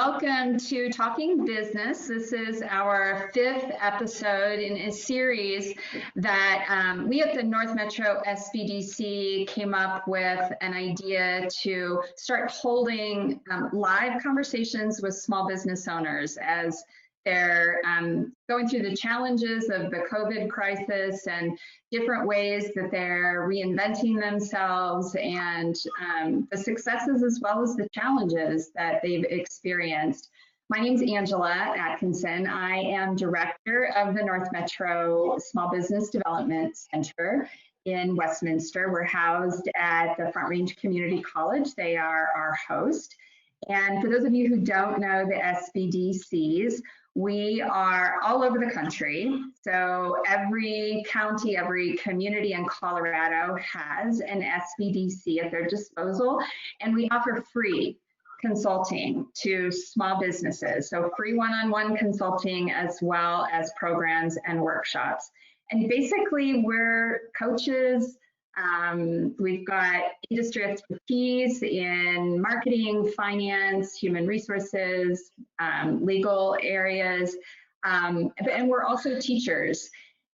welcome to Talking Business. This is our 5th episode in a series that we at the North Metro SBDC came up with an idea to start holding live conversations with small business owners as they're going through the challenges of the COVID crisis and different ways that they're reinventing themselves and the successes as well as the challenges that they've experienced. My name is Angela Atkinson. I am director of the North Metro Small Business Development Center in Westminster. We're housed at the Front Range Community College. They are our host. And for those of you who don't know the SBDCs, we are all over the country. So every county, every community in Colorado has an SBDC at their disposal, and we offer free consulting to small businesses. So free one-on-one consulting as well as programs and workshops. And basically we're coaches. We've got industry expertise in marketing, finance, human resources, legal areas, and we're also teachers.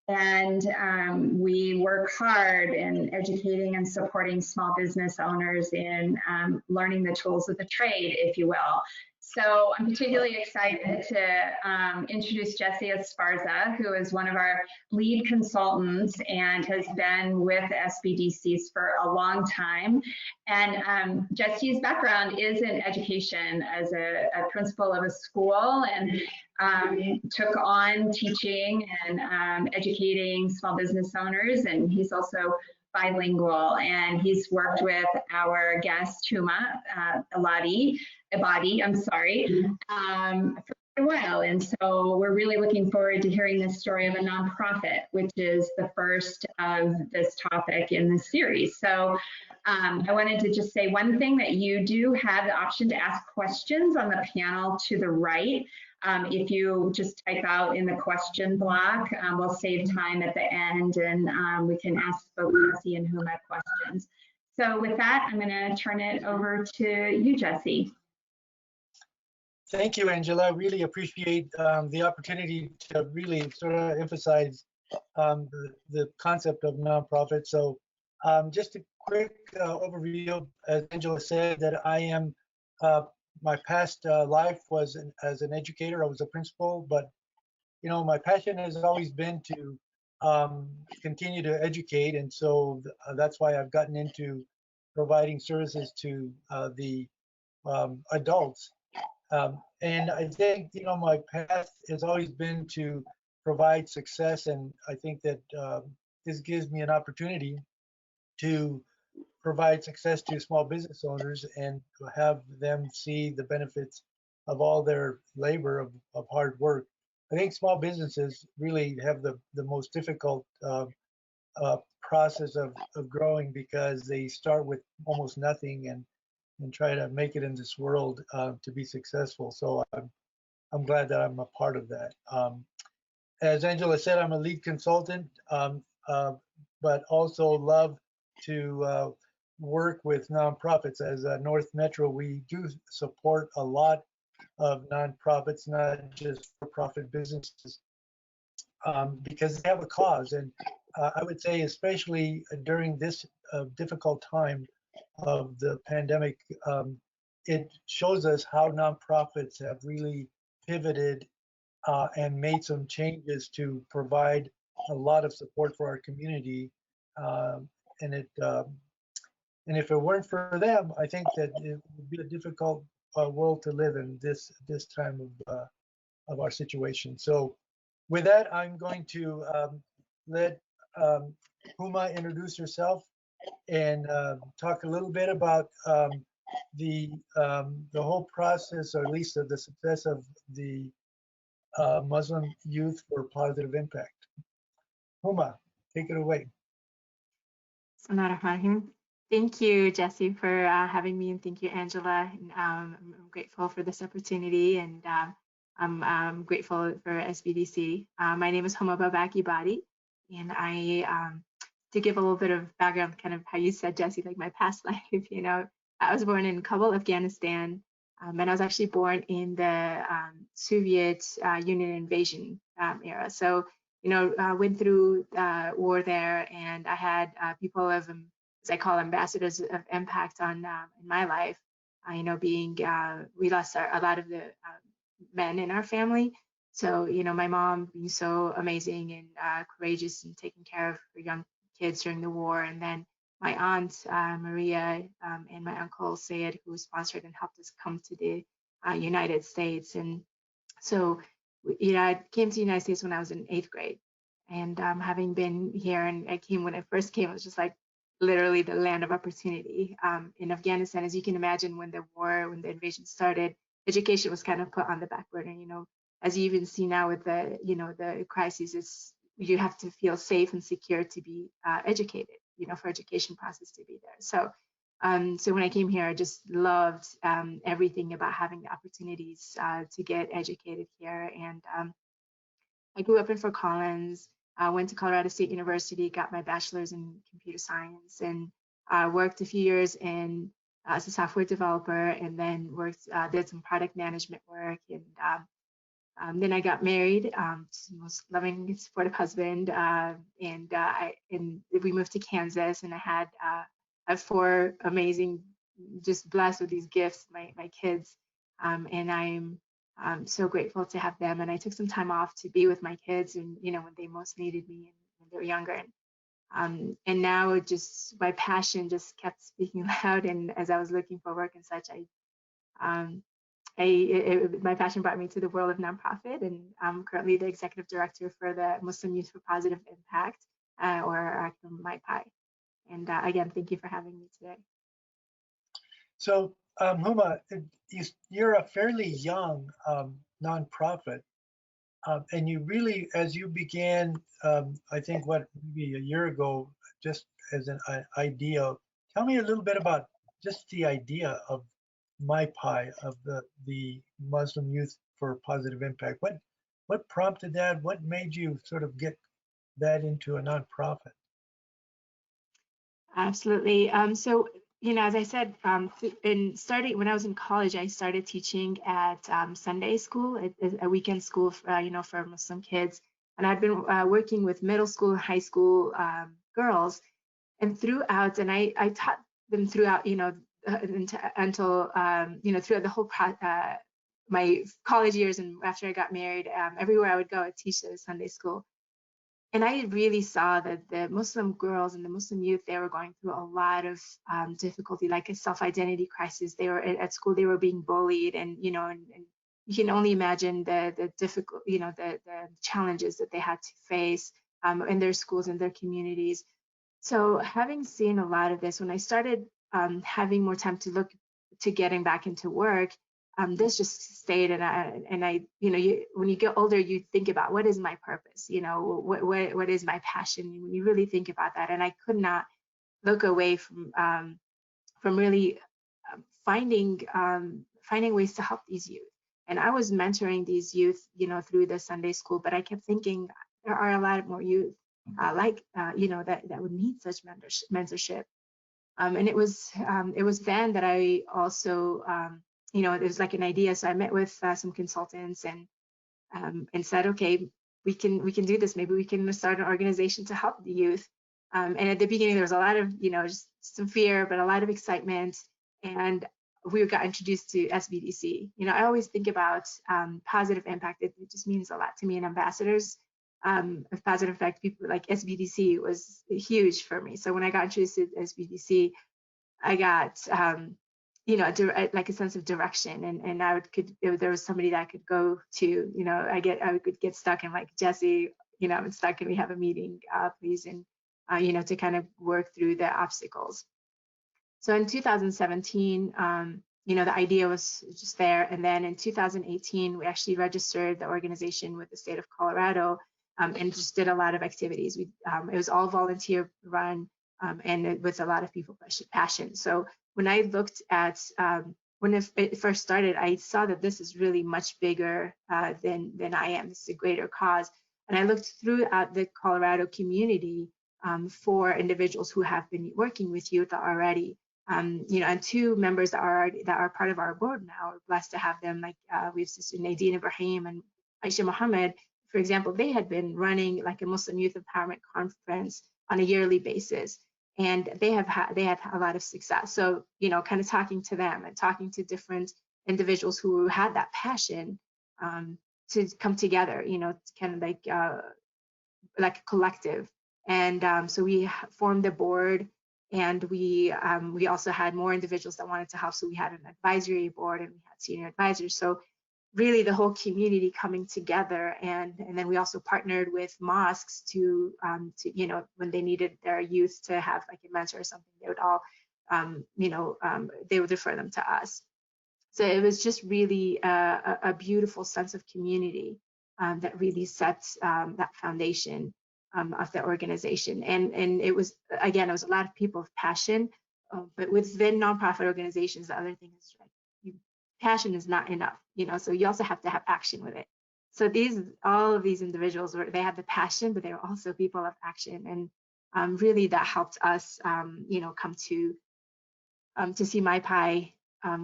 And we work hard in educating and supporting small business owners in learning the tools of the trade, if you will. So I'm particularly excited to introduce Jessie Esparza, who is one of our lead consultants and has been with SBDCs for a long time. And Jessie's background is in education as a principal of a school, and took on teaching and educating small business owners. And he's also bilingual, and he's worked with our guest Huma Ebadi, for a while. And so we're really looking forward to hearing this story of a nonprofit, which is the first of this topic in this series. So I wanted to just say one thing, that you do have the option to ask questions on the panel to the right. If you just type out in the question block, we'll save time at the end, and we can ask both Jessie and Huma questions. So with that, I'm going to turn it over to you, Jessie. Thank you, Angela. I really appreciate the opportunity to really sort of emphasize the concept of nonprofit. So just a quick overview, as Angela said, that I am my past life was as an educator. I was a principal, but my passion has always been to continue to educate, and so that's why I've gotten into providing services to the adults. And I think my path has always been to provide success, and I think that this gives me an opportunity to provide success to small business owners and have them see the benefits of all their labor of hard work. I think small businesses really have the most difficult process of growing, because they start with almost nothing and try to make it in this world to be successful. So I'm glad that I'm a part of that. As Angela said, I'm a lead consultant, but also love to work with nonprofits. As North Metro, we do support a lot of nonprofits, not just for-profit businesses, because they have a cause. And I would say, especially during this difficult time of the pandemic, it shows us how nonprofits have really pivoted and made some changes to provide a lot of support for our community. And if it weren't for them, I think that it would be a difficult world to live in this time of our situation. So with that, I'm going to let Huma introduce herself and talk a little bit about the whole process, or at least of the success of the Muslim Youth for Positive Impact. Huma, take it away. Thank you, Jessie, for having me, and thank you, Angela. And, I'm grateful for this opportunity, and I'm grateful for SBDC. My name is Huma Babak Ebadi, and to give a little bit of background, kind of how you said, Jessie, like my past life, I was born in Kabul, Afghanistan. And I was actually born in the Soviet Union invasion era. So, went through war there, and I had people of, as I call ambassadors of impact on in my life. Being we lost a lot of the men in our family. So, my mom being so amazing and courageous and taking care of her young kids during the war, and then my aunt Maria and my uncle Sayed, who sponsored and helped us come to the United States. And so, I came to the United States when I was in 8th grade, and having been here, and I came when I first came, it was just like literally the land of opportunity. In Afghanistan, as you can imagine, when the invasion started, education was kind of put on the back burner. As you even see now with the crises, you have to feel safe and secure to be educated, for education process to be there. So, so when I came here, I just loved everything about having the opportunities to get educated here. And I grew up in Fort Collins, went to Colorado State University, got my bachelor's in computer science, and worked a few years as a software developer, and then did some product management work. And then I got married to the most loving and supportive husband, and we moved to Kansas, and I have 4 amazing, just blessed with these gifts, my kids, and I'm so grateful to have them. And I took some time off to be with my kids, and when they most needed me and when they were younger. And now my passion just kept speaking loud. And as I was looking for work and such, my passion brought me to the world of nonprofit, and I'm currently the executive director for the Muslim Youth for Positive Impact, or MYPI. And again, thank you for having me today. So, Huma, you're a fairly young nonprofit, and you really, as you began, I think maybe a year ago, just as an idea. Tell me a little bit about just the idea of MYPI, of the Muslim Youth for Positive Impact. What prompted that? What made you sort of get that into a nonprofit? Absolutely. So, as I said, when I was in college, I started teaching at Sunday school, a weekend school, for Muslim kids. And I'd been working with middle school and high school girls, and I taught them throughout, until throughout the whole my college years, and after I got married, everywhere I would go, I'd teach at Sunday school. And I really saw that the Muslim girls and the Muslim youth, they were going through a lot of difficulty, like a self-identity crisis. They were at school, they were being bullied, and and you can only imagine the difficult, the challenges that they had to face in their schools and their communities. So having seen a lot of this, when I started having more time to look to getting back into work, this just stayed, and I when you get older, you think about, what is my purpose, what is my passion, when you really think about that. And I could not look away from really finding ways to help these youth. And I was mentoring these youth through the Sunday school, but I kept thinking there are a lot more youth that would need such mentorship. And it was then that I also it was like an idea. So I met with some consultants and said, okay, we can do this. Maybe we can start an organization to help the youth. And at the beginning, there was a lot of just some fear, but a lot of excitement. And we got introduced to SBDC. I always think about positive impact. It just means a lot to me. And ambassadors of positive impact, people like SBDC, was huge for me. So when I got introduced to SBDC, I got like a sense of direction, and there was somebody that I could go to. I could get stuck and like, Jesse, I'm stuck, can we have a meeting, please? And to kind of work through the obstacles. So in 2017, the idea was just there, and then in 2018, we actually registered the organization with the state of Colorado, and just did a lot of activities. It was all volunteer run, and with a lot of people passion. So when I looked at when it first started, I saw that this is really much bigger than I am. This is a greater cause. And I looked throughout the Colorado community for individuals who have been working with youth already. You know, and two members that are part of our board now. We're blessed to have them. Like we have Sister Nadine Ibrahim and Aisha Mohammed, for example. They had been running like a Muslim Youth Empowerment Conference on a yearly basis, and they had a lot of success. So, you know, kind of talking to them and talking to different individuals who had that passion to come together, you know, kind of like a collective. And so we formed a board, and we also had more individuals that wanted to help. So we had an advisory board and we had senior advisors. So really the whole community coming together, and then we also partnered with mosques to you know, when they needed their youth to have like a mentor or something, they would all you know, they would refer them to us. So it was just really a beautiful sense of community that really sets that foundation of the organization. And it was, again, it was a lot of people of passion, but within nonprofit organizations, the other thing is like, passion is not enough, you know, so you also have to have action with it. So all of these individuals, they had the passion, but they were also people of action. And really that helped us, you know, come to see MyPie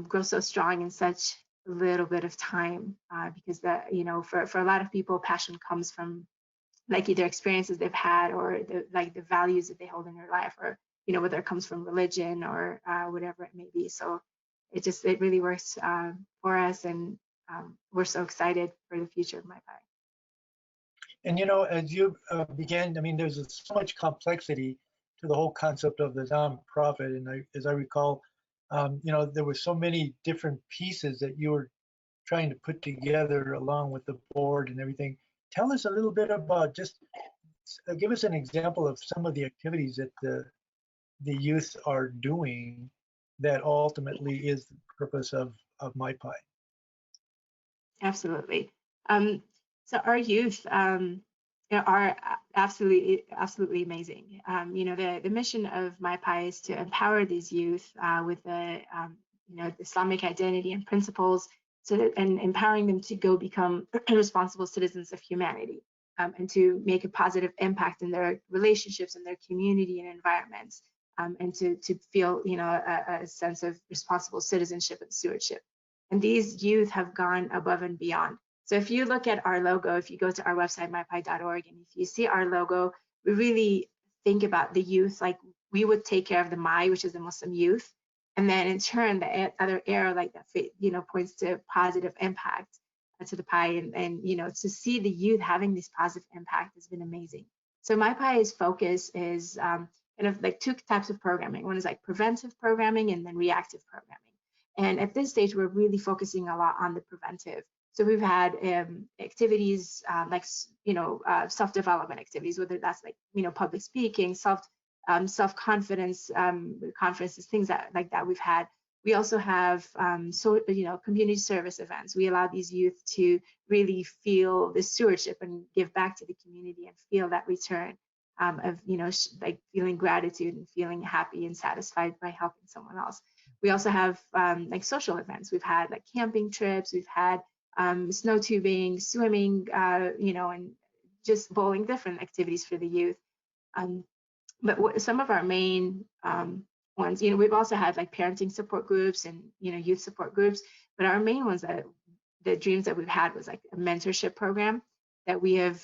grow so strong in such a little bit of time, because that, you know, for a lot of people, passion comes from like either experiences they've had or the values that they hold in their life, or, you know, whether it comes from religion or whatever it may be. So it really works for us, and we're so excited for the future of MyPie. And you know, as you began, I mean, there's so much complexity to the whole concept of the nonprofit. And as I recall, you know, there were so many different pieces that you were trying to put together along with the board and everything. Tell us a little bit about, just give us an example of some of the activities that the youth are doing that ultimately is the purpose of MyPie. Absolutely. So our youth are absolutely amazing. You know, the mission of MyPie is to empower these youth with the you know, the Islamic identity and principles, and empowering them to go become responsible citizens of humanity, and to make a positive impact in their relationships, in their community and environments, and to feel, you know, a sense of responsible citizenship and stewardship. And these youth have gone above and beyond. So if you look at our logo, if you go to our website, mypie.org, and if you see our logo, we really think about the youth like we would take care of the MY, which is the Muslim youth. And then in turn, the other arrow like that, you know, points to positive impact to the pie. And you know, to see the youth having this positive impact has been amazing. So MyPie's focus is kind of like two types of programming. One is like preventive programming and then reactive programming. And at this stage, we're really focusing a lot on the preventive. So we've had activities like, you know, self-development activities, whether that's like, you know, public speaking, self-confidence conferences, things like that we've had. We also have, you know, community service events. We allow these youth to really feel the stewardship and give back to the community and feel that return of, you know, like feeling gratitude and feeling happy and satisfied by helping someone else. We also have like social events. We've had like camping trips. We've had snow tubing, swimming, you know, and just bowling, different activities for the youth. But some of our main ones, you know, we've also had like parenting support groups and, you know, youth support groups. But our main ones, the dreams that we've had was like a mentorship program that we have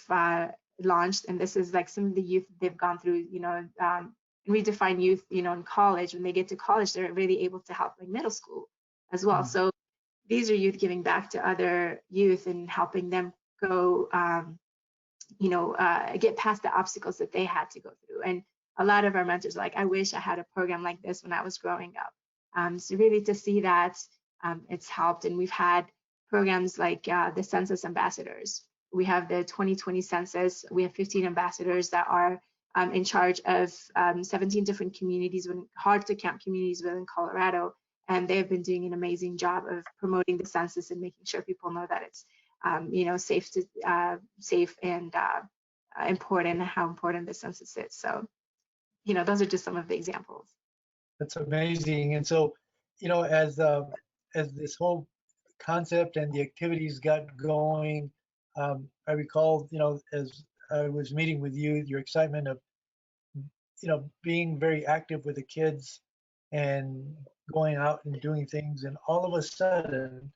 launched. And this is like some of the youth they've gone through, you know, we define youth, you know, in college. When they get to college, they're really able to help like middle school as well. So these are youth giving back to other youth and helping them go, you know, get past the obstacles that they had to go through. And a lot of our mentors are like, I wish I had a program like this when I was growing up. So really to see that it's helped. And we've had programs like the Census Ambassadors. We have the 2020 census. We have 15 ambassadors that are in charge of 17 different communities, hard to count communities within Colorado. And they've been doing an amazing job of promoting the census and making sure people know that it's, you know, safe and important, and how important the census is. So, you know, those are just some of the examples. That's amazing. And so, you know, as this whole concept and the activities got going, I recall, you know, as I was meeting with you, your excitement of, you know, being very active with the kids and going out and doing things, and all of a sudden,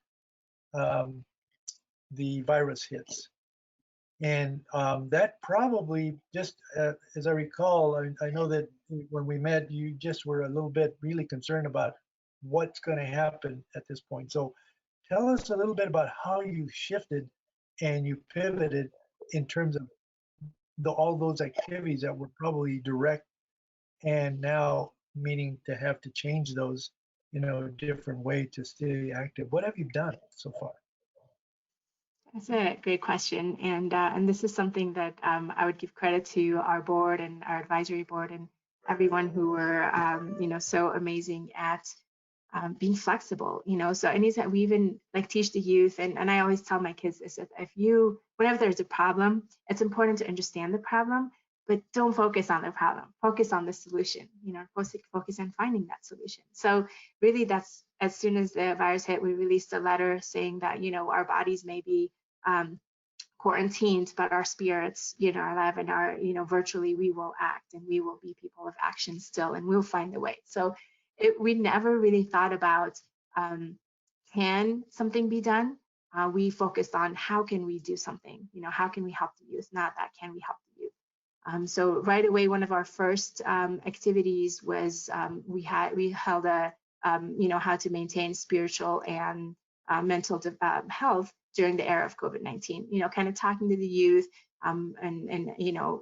the virus hits. And that probably just, as I recall, I know that when we met, you just were a little bit really concerned about what's going to happen at this point. So tell us a little bit about how you shifted and you pivoted in terms of all those activities that were probably direct, and now meaning to have to change those, a different way to stay active. What have you done so far? That's a great question, and this is something that I would give credit to our board and our advisory board and everyone who were so amazing at being flexible. So anytime we even like teach the youth, and I always tell my kids this: whenever there's a problem, it's important to understand the problem, but don't focus on the problem. Focus on the solution. Focus on finding that solution. So really, that's as soon as the virus hit, we released a letter saying that our bodies may be quarantined, but our spirits, are alive, and are virtually we will act, and we will be people of action still, and we'll find the way. So we never really thought about can something be done. We focused on how can we do something. How can we help the youth? Not that can we help the youth. So right away, one of our first activities was we held a how to maintain spiritual and mental health during the era of COVID-19, kind of talking to the youth, and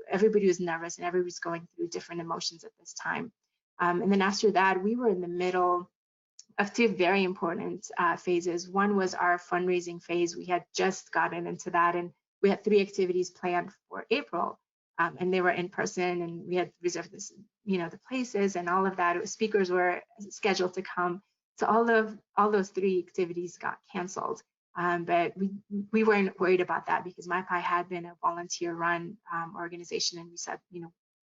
everybody was nervous and everybody was going through different emotions at this time. And then after that, we were in the middle of two very important phases. One was our fundraising phase. We had just gotten into that, and we had 3 activities planned for April, and they were in person, and we had reserved this, the places and all of that. Speakers were scheduled to come. So all those 3 activities got canceled. But we weren't worried about that because MyPie had been a volunteer-run organization, and we said,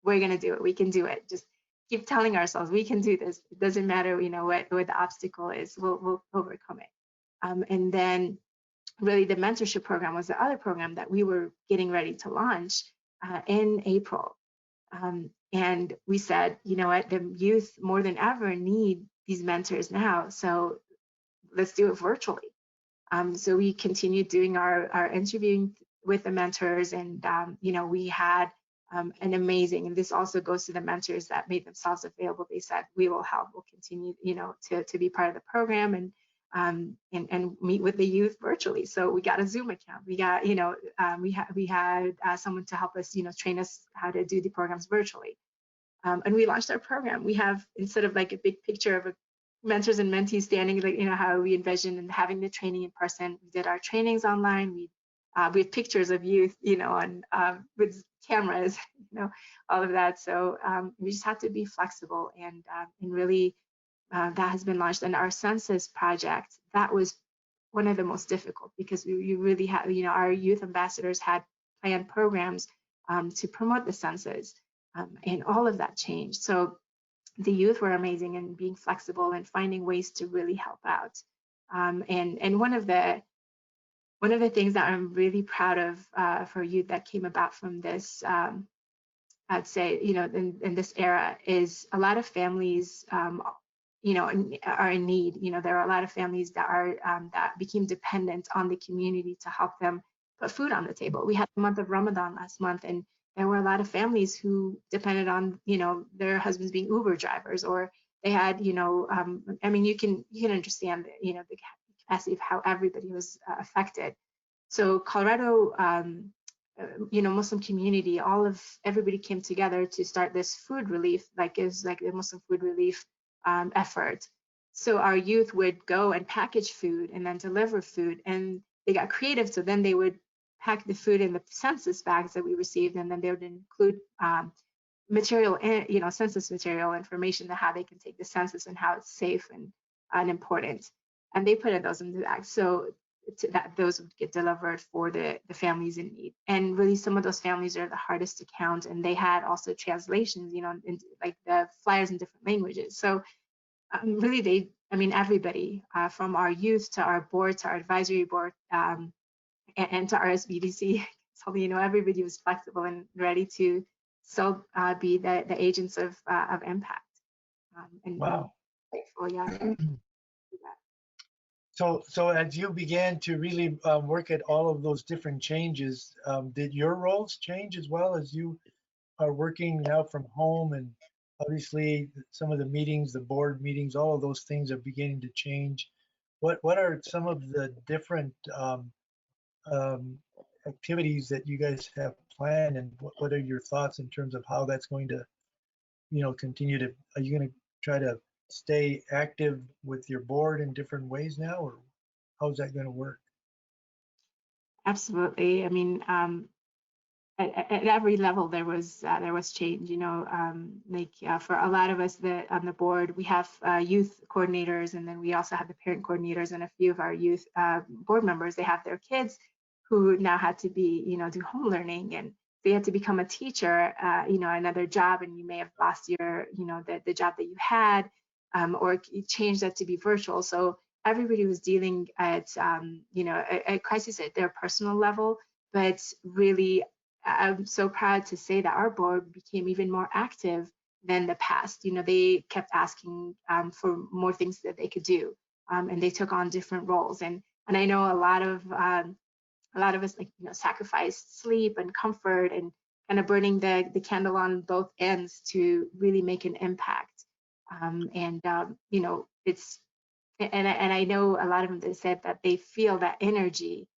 we're going to do it. We can do it. Just keep telling ourselves we can do this. It doesn't matter, what the obstacle is. We'll overcome it. And then, really, the mentorship program was the other program that we were getting ready to launch in April. And we said, the youth more than ever need these mentors now. So let's do it virtually. So we continued doing our interviewing with the mentors, and we had an amazing, and this also goes to the mentors that made themselves available. They said, we will help, we'll continue, to be part of the program and meet with the youth virtually. So we got a Zoom account. We got, we had someone to help us, train us how to do the programs virtually. And we launched our program. We have, instead of like a big picture of mentors and mentees standing, like, how we envision and having the training in person, we did our trainings online. We have pictures of youth, on with cameras, all of that. So we just had to be flexible, and really that has been launched. And our census project, that was one of the most difficult, because we really had, our youth ambassadors had planned programs to promote the census, and all of that changed. So the youth were amazing in being flexible and finding ways to really help out. And one of the things that I'm really proud of for youth that came about from this, I'd say, in this era, is a lot of families, are in need. There are a lot of families that are that became dependent on the community to help them put food on the table. We had the month of Ramadan last month, and there were a lot of families who depended on, their husbands being Uber drivers, or they had, I mean, you can understand, the capacity of how everybody was affected. So Colorado, Muslim community, everybody came together to start this food relief, like it was like the Muslim food relief effort. So our youth would go and package food and then deliver food, and they got creative. So then they would pack the food in the census bags that we received, and then they would include material, census material information, to how they can take the census and how it's safe and important. And they put those in the bags, so that those would get delivered for the families in need. And really, some of those families are the hardest to count, and they had also translations, in like the flyers in different languages. So really, everybody from our youth to our board to our advisory board, and to our SBDC, so everybody was flexible and ready to still be the agents of impact. Wow. grateful, yeah. So as you began to really work at all of those different changes, did your roles change as well as you are working now from home? And obviously some of the meetings, the board meetings, all of those things are beginning to change. What are some of the different um, activities that you guys have planned, and what are your thoughts in terms of how that's going to, continue to, are you going to try to stay active with your board in different ways now, or how's that going to work? Absolutely. I mean, at every level there was change. For a lot of us that on the board, we have youth coordinators, and then we also have the parent coordinators, and a few of our youth board members, they have their kids who now had to be, do home learning, and they had to become a teacher, another job, and you may have lost your, the job that you had, or change that to be virtual. So everybody was dealing at, a crisis at their personal level, but really, I'm so proud to say that our board became even more active than the past. They kept asking for more things that they could do, and they took on different roles. And I know a lot of us, sacrificed sleep and comfort and kind of burning the candle on both ends to really make an impact. It's and I know a lot of them that said that they feel that energy,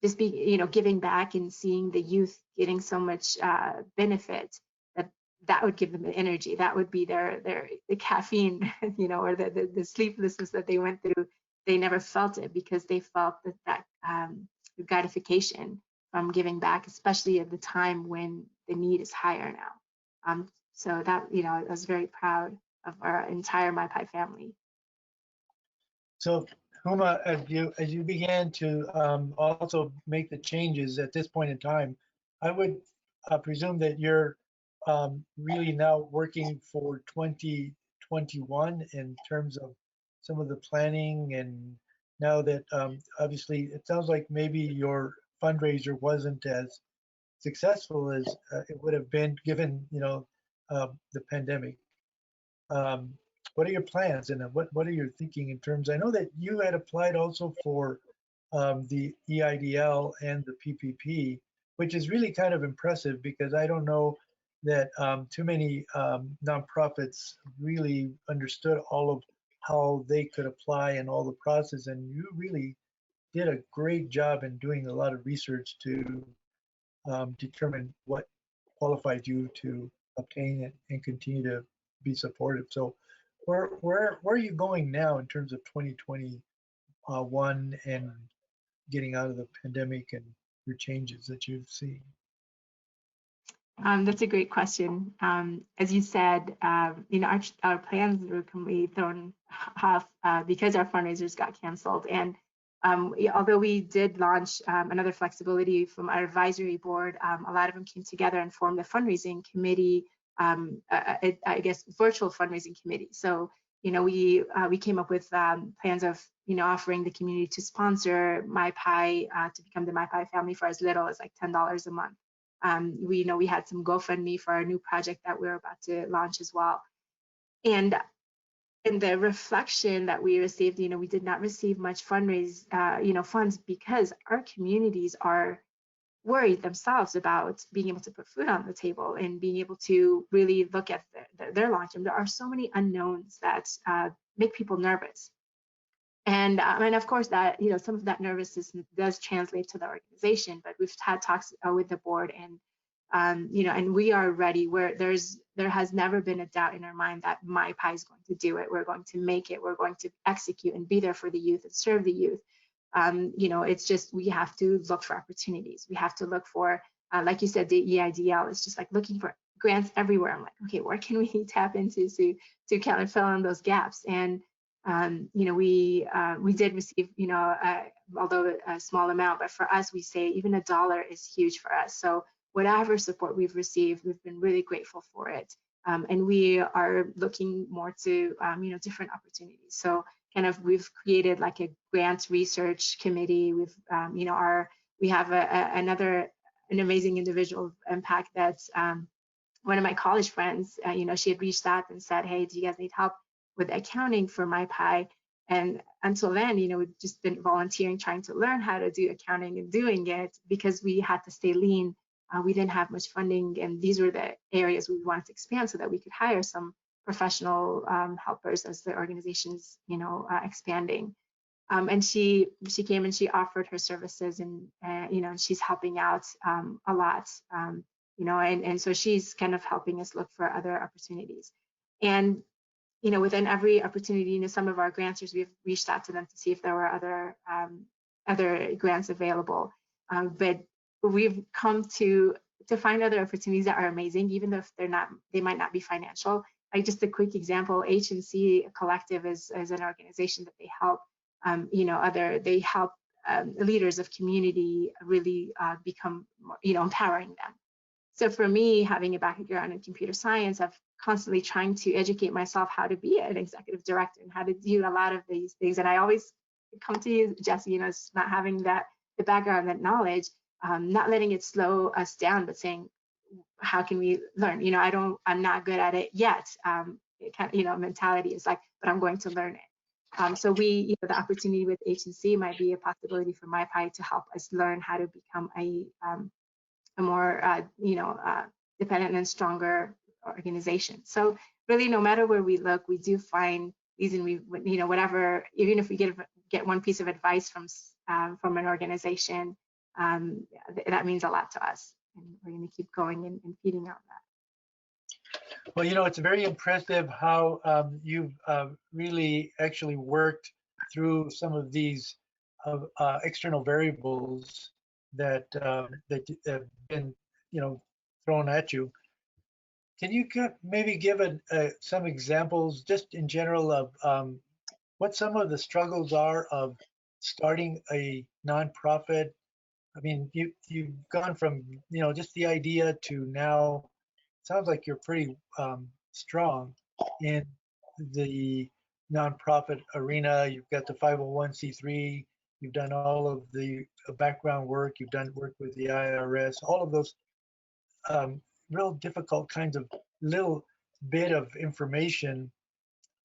just giving back and seeing the youth getting so much benefit, that would give them the energy. That would be the caffeine, or the sleeplessness that they went through. They never felt it because they felt that gratification from giving back, especially at the time when the need is higher now. So that, I was very proud of our entire MyPie family. So Huma, as you began to also make the changes at this point in time, I would presume that you're really now working for 2021 in terms of some of the planning, and now that obviously it sounds like maybe your fundraiser wasn't as successful as it would have been given the pandemic. What are your plans, and what are you thinking in terms? I know that you had applied also for the EIDL and the PPP, which is really kind of impressive because I don't know that too many nonprofits really understood all of how they could apply and all the process, and you really did a great job in doing a lot of research to determine what qualified you to obtain it and continue to be supportive. So where are you going now in terms of 2021 and getting out of the pandemic and your changes that you've seen? That's a great question. As you said, our plans were completely thrown off because our fundraisers got canceled. And although we did launch another flexibility from our advisory board, a lot of them came together and formed the fundraising committee, I guess virtual fundraising committee. So we came up with plans of offering the community to sponsor MyPie to become the MyPie family for as little as like $10 a month. We had some GoFundMe for our new project that we're about to launch as well. And in the reflection that we received, we did not receive much funds because our communities are worried themselves about being able to put food on the table and being able to really look at their long term. There are so many unknowns that make people nervous. And of course that, some of that nervousness does translate to the organization, but we've had talks with the board, and and we are ready. Where there has never been a doubt in our mind that MyPie is going to do it. We're going to make it. We're going to execute and be there for the youth and serve the youth. It's just, we have to look for opportunities. We have to look for, like you said, the EIDL is just like looking for grants everywhere. I'm like, okay, where can we tap into to kind of fill in those gaps? And we did receive, although a small amount, but for us, we say even $1 is huge for us. So whatever support we've received, we've been really grateful for it. And we are looking more to, different opportunities. So kind of, we've created like a grant research committee. We've, we have an amazing individual of impact that's one of my college friends. She had reached out and said, hey, do you guys need help with accounting for MyPie. And until then, we've just been volunteering, trying to learn how to do accounting and doing it because we had to stay lean. We didn't have much funding, and these were the areas we wanted to expand so that we could hire some professional helpers as the organization's, expanding. And she came and she offered her services, and and she's helping out a lot, and so she's kind of helping us look for other opportunities. And within every opportunity, some of our grantors, we've reached out to them to see if there were other grants available. But we've come to find other opportunities that are amazing, even though they might not be financial. Like just a quick example, H&C Collective is an organization that they help, they help leaders of community really become, empowering them. So for me, having a background in computer science, I've constantly trying to educate myself how to be an executive director and how to do a lot of these things. And I always come to you, Jesse, it's not having the background, that knowledge, not letting it slow us down, but saying, how can we learn? I'm not good at it yet. Mentality is like, but I'm going to learn it. So the opportunity with H&C might be a possibility for MyPie to help us learn how to become a more, dependent and stronger organization. So really, no matter where we look, we do find these, and whatever, even if we get one piece of advice from an organization, that means a lot to us, and we're going to keep going and feeding out that. Well, it's very impressive how you've really actually worked through some of these external variables that have been, thrown at you. Can you maybe give some examples, just in general, of what some of the struggles are of starting a nonprofit? I mean, you've gone from just the idea to now. Sounds like you're pretty strong in the nonprofit arena. You've got the 501c3. You've done all of the background work. You've done work with the IRS. All of those real difficult kinds of little bit of information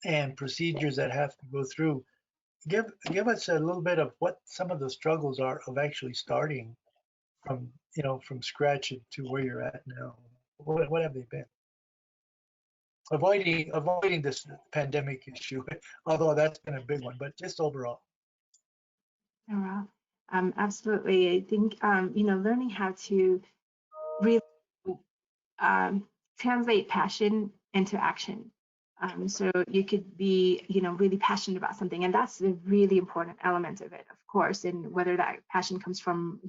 and procedures that have to go through. Give us a little bit of what some of the struggles are of actually starting from scratch to where you're at now. What have they been? Avoiding this pandemic issue, although that's been a big one, but just overall. Oh, wow. Absolutely. I think learning how to really translate passion into action. So you could be, really passionate about something, and that's a really important element of it, of course. And whether that passion comes from,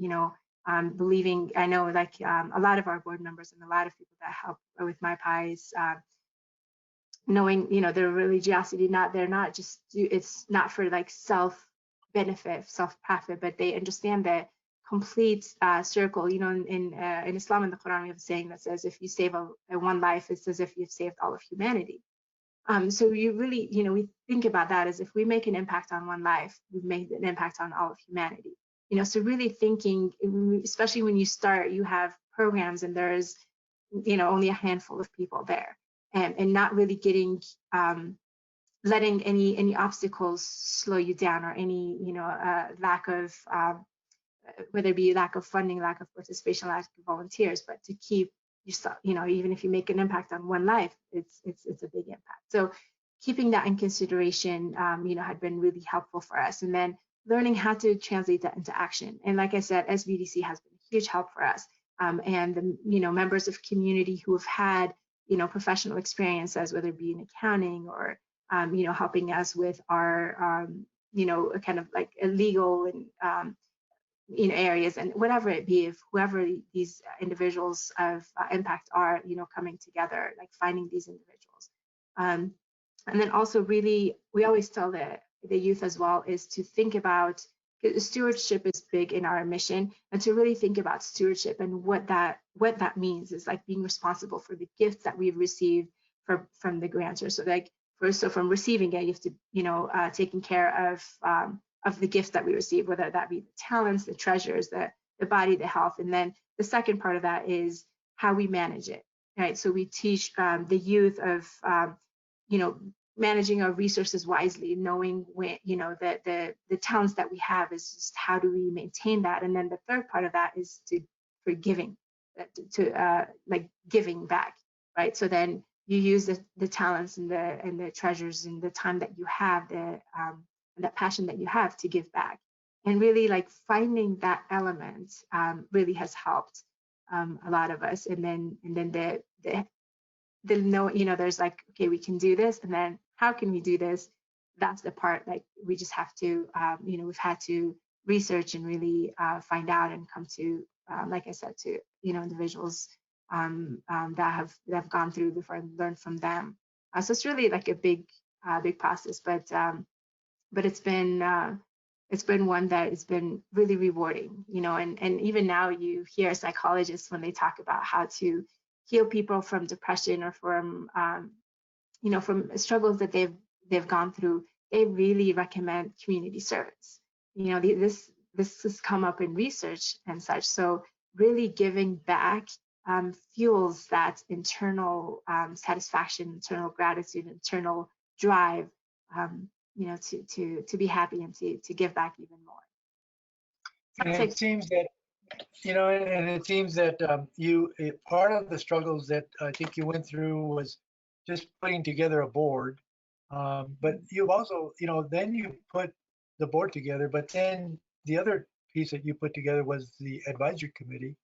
believing, I know like a lot of our board members and a lot of people that help with MyPie's, knowing, their religiosity, they're not just, it's not for like self-benefit, self-profit, but they understand the complete circle. In Islam and the Quran, we have a saying that says, if you save one life, it's as if you've saved all of humanity. So you really, we think about that as if we make an impact on one life, we've made an impact on all of humanity. So really thinking, especially when you start, you have programs and there's, only a handful of people there, and not really getting, letting any obstacles slow you down, or any, lack of, whether it be lack of funding, lack of participation, lack of volunteers, but to keep yourself, even if you make an impact on one life, it's a big impact. So keeping that in consideration, had been really helpful for us. And then learning how to translate that into action. And like I said, SBDC has been a huge help for us. And the, members of community who have had, professional experiences, whether it be in accounting or, helping us with our, kind of like illegal and, areas, and whatever it be, if whoever these individuals of impact are, coming together, like finding these individuals. And then also really, we always tell the youth as well, is to think about, stewardship is big in our mission, and to really think about stewardship and what that means is like being responsible for the gifts that we've received from the grantor. So like, from receiving it, you have to, taking care of the gifts that we receive, whether that be the talents, the treasures, the body, the health. And then the second part of that is how we manage it, right? So we teach the youth of, managing our resources wisely, knowing when, the talents that we have is just how do we maintain that. And then the third part of that is for giving, like giving back, right? So then you use the talents and the treasures and the time that you have, and that passion that you have to give back. And really like finding that element really has helped a lot of us. And then there's like, okay, we can do this, and then how can we do this? That's the part, like we just have to, we've had to research and really find out and come to, like I said, to individuals that have gone through before and learned from them. So it's really like a big process, but it's been one that has been really rewarding, and even now you hear psychologists when they talk about how to heal people from depression or from from struggles that they've gone through, they really recommend community service. This has come up in research and such. So really giving back fuels that internal satisfaction, internal gratitude, internal drive, to be happy and to give back even more. And it seems that, part of the struggles that I think you went through was just putting together a board. But you also, then you put the board together, but then the other piece that you put together was the advisory committee.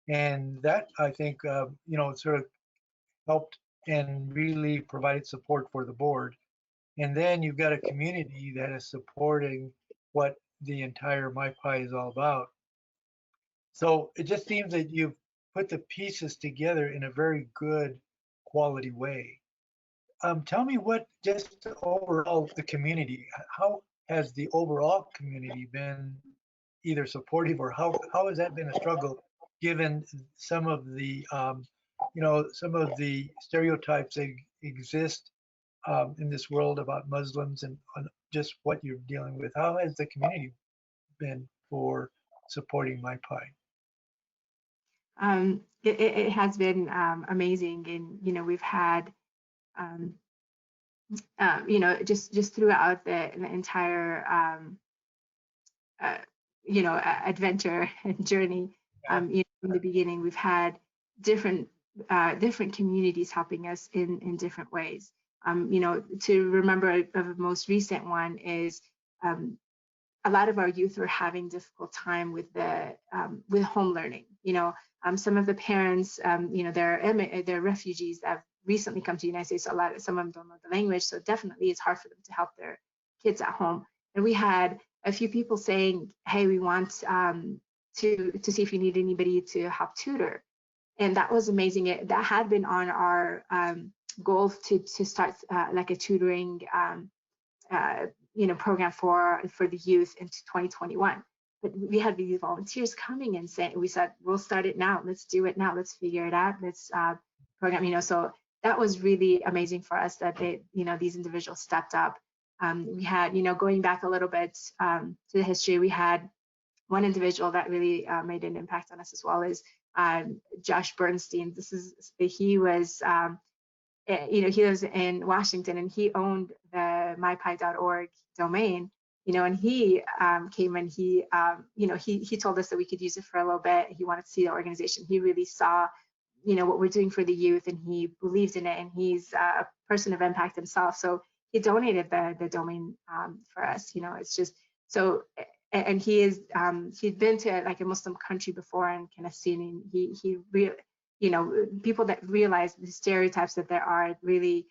And that, I think, sort of helped and really provided support for the board. And then you've got a community that is supporting what the entire MyPie is all about. So it just seems that you've put the pieces together in a very good quality way. Tell me what just overall the community, how has the overall community been either supportive, or how has that been a struggle given some of the some of the stereotypes that exist in this world about Muslims and just what you're dealing with? How has the community been for supporting MyPie? It has been amazing, and we've had just throughout the entire adventure and journey. From the beginning, we've had different communities helping us in different ways. To remember a most recent one is a lot of our youth were having difficult time with home learning. Some of the parents, they're refugees that have recently come to the United States. So some of them don't know the language, so definitely it's hard for them to help their kids at home. And we had a few people saying, "Hey, we want to see if you need anybody to help tutor," and that was amazing. That had been on our goal to start like a tutoring program for the youth into 2021. But we had these volunteers coming and saying, we said, we'll start it now. Let's do it now. Let's figure it out. Let's program. So that was really amazing for us that these individuals stepped up. We had, going back a little bit to the history, we had one individual that really made an impact on us as well, is Josh Bernstein. He was, he lives in Washington, and he owned the mypie.org domain, and he came and he told us that we could use it for a little bit. He wanted to see the organization. He really saw, what we're doing for the youth, and he believes in it, and he's a person of impact himself. So he donated the domain for us. It's just so, and he'd been to like a Muslim country before and kind of seen, he really, people that realize the stereotypes that there are, really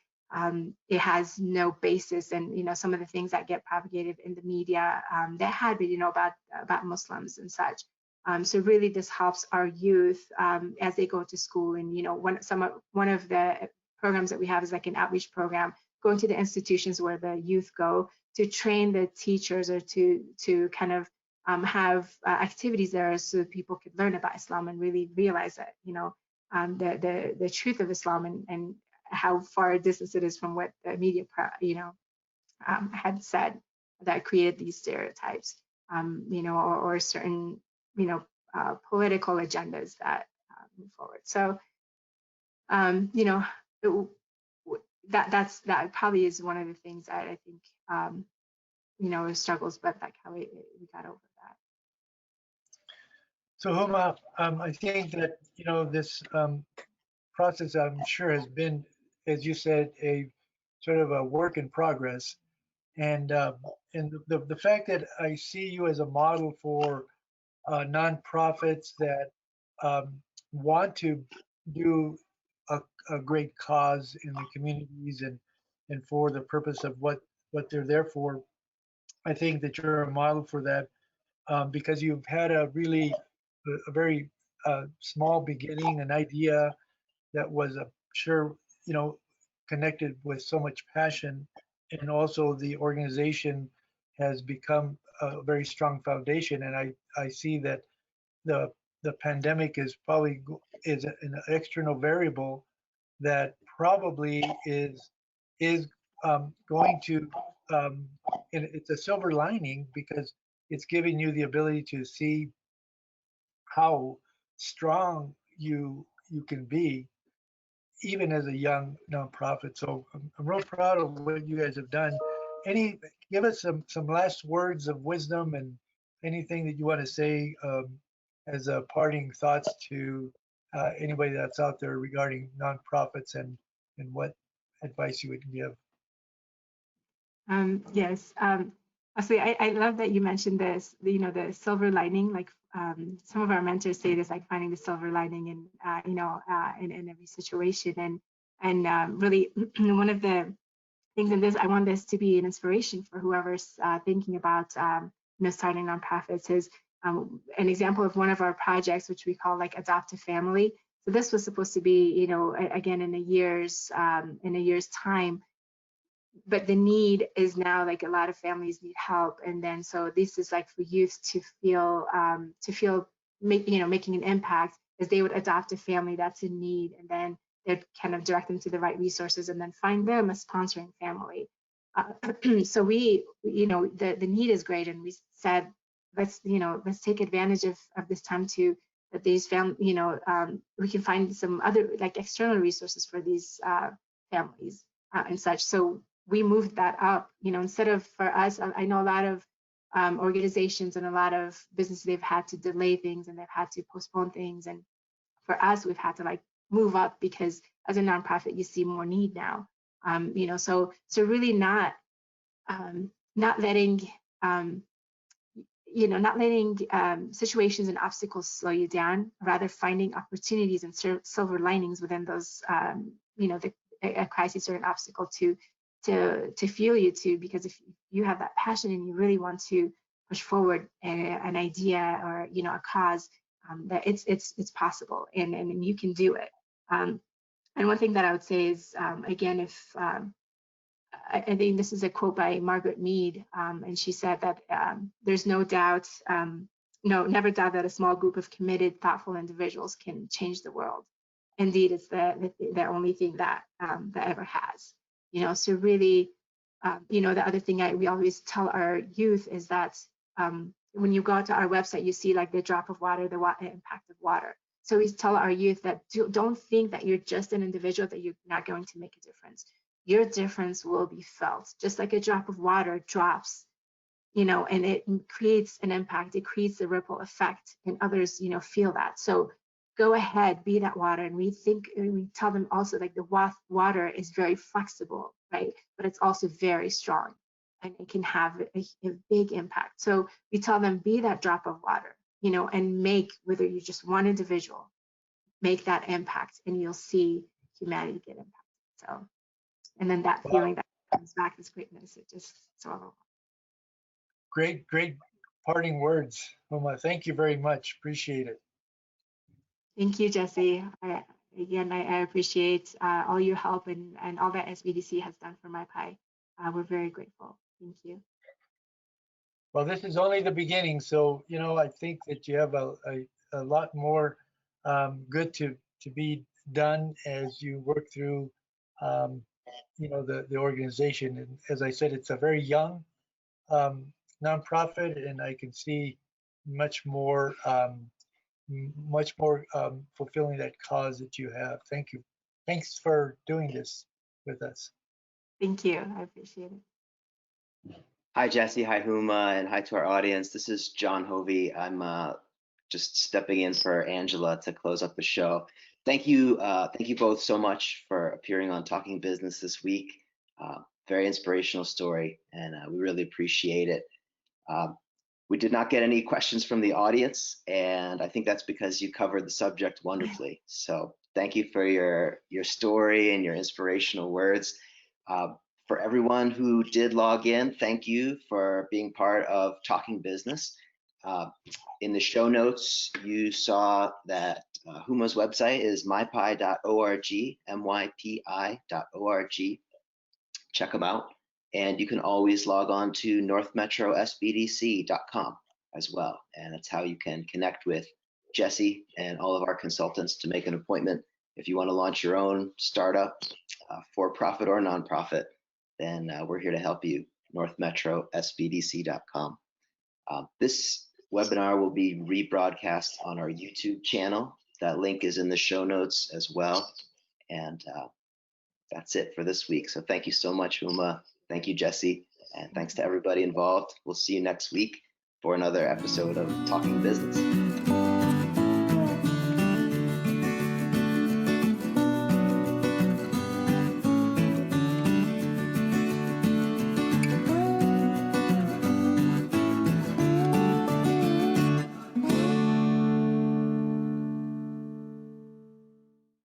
it has no basis. And some of the things that get propagated in the media that had been about Muslims and such. So really this helps our youth as they go to school. And one of the programs that we have is like an outreach program, going to the institutions where the youth go to train the teachers, or to kind of have activities there so that people could learn about Islam and really realize that the truth of Islam, and how far a distance it is from what the media had said that created these stereotypes, or certain political agendas that move forward. So that probably is one of the things that I think struggles, but like how we got over that. So Huma, I think that this process, I'm sure, has been, as you said, a sort of a work in progress. And the fact that I see you as a model for nonprofits that want to do a great cause in the communities and for the purpose of what they're there for, I think that you're a model for that, because you've had a very small beginning, an idea that was sure connected with so much passion, and also the organization has become a very strong foundation. And I see that the pandemic is probably an external variable that probably is going to and it's a silver lining because it's giving you the ability to see how strong you can be even as a young nonprofit. So I'm real proud of what you guys have done. Give us some last words of wisdom and anything that you want to say as a parting thoughts to anybody that's out there regarding nonprofits and what advice you would give. Yes. Actually, I love that you mentioned this, the silver lining. Like some of our mentors say this, like finding the silver lining in, in every situation. And really, one of the things in this, I want this to be an inspiration for whoever's thinking about, starting nonprofits. Is an example of one of our projects, which we call like Adopt a Family. So this was supposed to be, again, in a year's time. But the need is now like a lot of families need help, and then so this is like for youth to feel making an impact as they would adopt a family that's in need, and then they'd kind of direct them to the right resources and then find them a sponsoring family. So we the need is great, and we said let's take advantage of this time to that these we can find some other like external resources for these families and such. So we moved that up, instead of, for us, I know a lot of organizations and a lot of businesses, they've had to delay things and they've had to postpone things. And for us, we've had to like move up because as a nonprofit, you see more need now. So really not letting situations and obstacles slow you down, rather finding opportunities and silver linings within those, a crisis or an obstacle to fuel you to, because if you have that passion and you really want to push forward an idea or a cause, that it's possible and you can do it. And one thing that I would say is, again, if I think this is a quote by Margaret Mead, and she said that there's no doubt, never doubt that a small group of committed, thoughtful individuals can change the world. Indeed, it's the only thing that ever has. So really, the other thing we always tell our youth is that when you go out to our website, you see like the drop of water, the impact of water. So we tell our youth that don't think that you're just an individual, that you're not going to make a difference. Your difference will be felt, just like a drop of water drops, and it creates an impact. It creates a ripple effect, and others, feel that. So go ahead, be that water. And we tell them also like the water is very flexible, right? But it's also very strong and it can have a big impact. So we tell them be that drop of water, and make, whether you're just one individual, make that impact and you'll see humanity get impacted. So, and then that feeling that comes back is greatness. It just so. Great parting words, Huma. Thank you very much. Appreciate it. Thank you, Jesse. I appreciate all your help and all that SBDC has done for MyPie. We're very grateful. Thank you. Well, this is only the beginning, so I think that you have a lot more good to be done as you work through the organization. And as I said, it's a very young nonprofit, and I can see much more fulfilling that cause that you have. Thank you. Thanks for doing this. with us. Thank you. I appreciate it. Hi, Jesse. Hi, Huma, and hi to our audience. This is John Hovey. I'm just stepping in for Angela to close up the show. Thank you both so much for appearing on Talking Business this week. Very inspirational story, and we really appreciate it. We did not get any questions from the audience, and I think that's because you covered the subject wonderfully. So thank you for your story and your inspirational words. For everyone who did log in, thank you for being part of Talking Business. In the show notes, you saw that Huma's website is mypi.org, mypi.org. Check them out. And you can always log on to northmetrosbdc.com as well. And that's how you can connect with Jesse and all of our consultants to make an appointment. If you want to launch your own startup, for profit or nonprofit, then we're here to help you, northmetrosbdc.com. This webinar will be rebroadcast on our YouTube channel. That link is in the show notes as well. And that's it for this week. So thank you so much, Huma. Thank you, Jesse. And thanks to everybody involved. We'll see you next week for another episode of Talking Business.